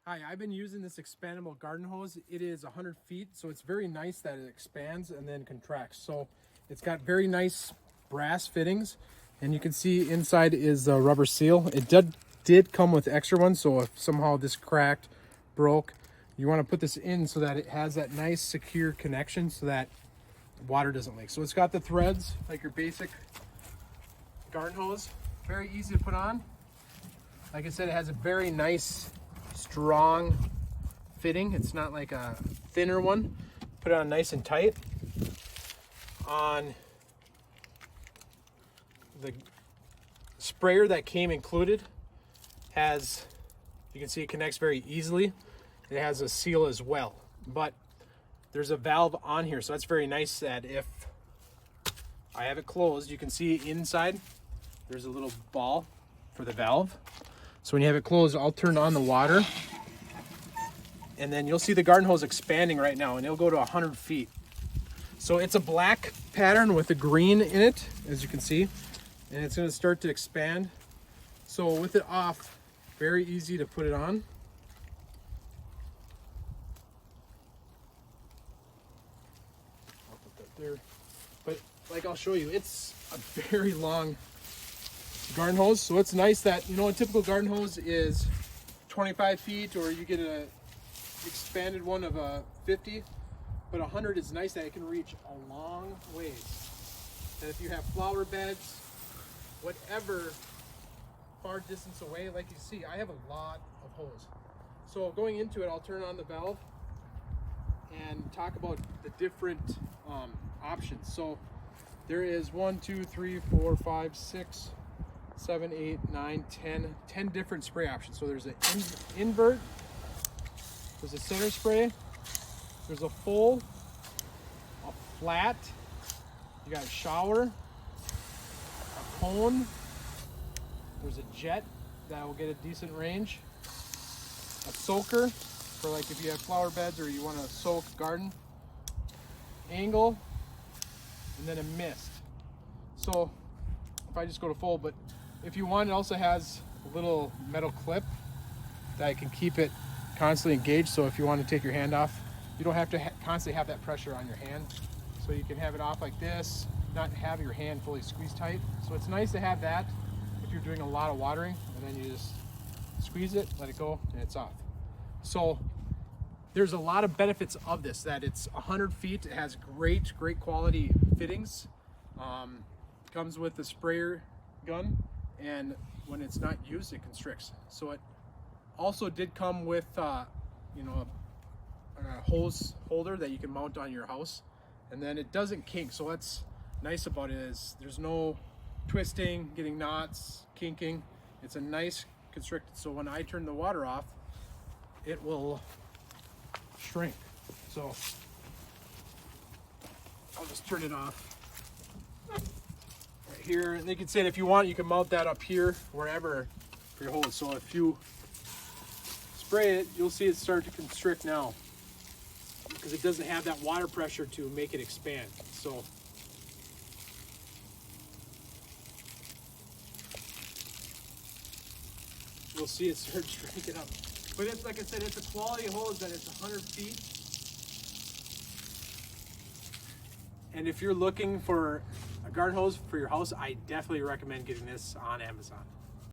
Hi, I've been using this expandable garden hose. It is 100 feet, so it's very nice that it expands and then contracts. So it's got very nice brass fittings, and you can see inside is a rubber seal. It did come with extra ones, so if somehow this cracked, broke, you want to put this in so that it has that nice secure connection so that water doesn't leak. So it's got the threads like your basic garden hose. Very easy to put on. Like I said, it has a very nice strong fitting. It's not like a thinner one. Put it on nice and tight. On the sprayer that came included has, you can see it connects very easily. It has a seal as well, but there's a valve on here, so that's very nice that if I have it closed, you can see inside there's a little ball for the valve. So when you have it closed, I'll turn on the water, and then you'll see the garden hose expanding right now, and it'll go to 100 feet. So it's a black pattern with a green in it, as you can see, and it's going to start to expand. So with it off, very easy to put it on. I'll put that there. But like I'll show you, it's a very long garden hose, so it's nice that, you know, a typical garden hose is 25 feet, or you get a expanded one of a 50, but 100 is nice that it can reach a long ways. And if you have flower beds, whatever far distance away, like you see, I have a lot of hose. So going into it, I'll turn on the valve and talk about the different options. So there is 1, 2, 3, 4, 5, 6, 7, 8, 9, 10 different spray options. So there's an invert, there's a center spray, there's a full, a flat, you got a shower, a cone, there's a jet that will get a decent range, a soaker for like if you have flower beds or you want to soak garden, angle, and then a mist. So if I just go to full, but if you want, it also has a little metal clip that can keep it constantly engaged. So if you want to take your hand off, you don't have to constantly have that pressure on your hand. So you can have it off like this, not have your hand fully squeezed tight. So it's nice to have that if you're doing a lot of watering, and then you just squeeze it, let it go, and it's off. So there's a lot of benefits of this, that it's 100 feet, it has great quality fittings, comes with a sprayer gun, and when it's not used, it constricts. So it also did come with you know, a hose holder that you can mount on your house, and then it doesn't kink. So what's nice about it is there's no twisting, getting knots, kinking. It's a nice constricted, so when I turn the water off, it will shrink. So I'll just turn it off right here. And they can say, if you want, you can mount that up here, wherever, for your hose. So if you spray it, you'll see it start to constrict now, because it doesn't have that water pressure to make it expand. So you'll see it start shrinking up. But it's, like I said, it's a quality hose that it's 100 feet. And if you're looking for a garden hose for your house, I definitely recommend getting this on Amazon.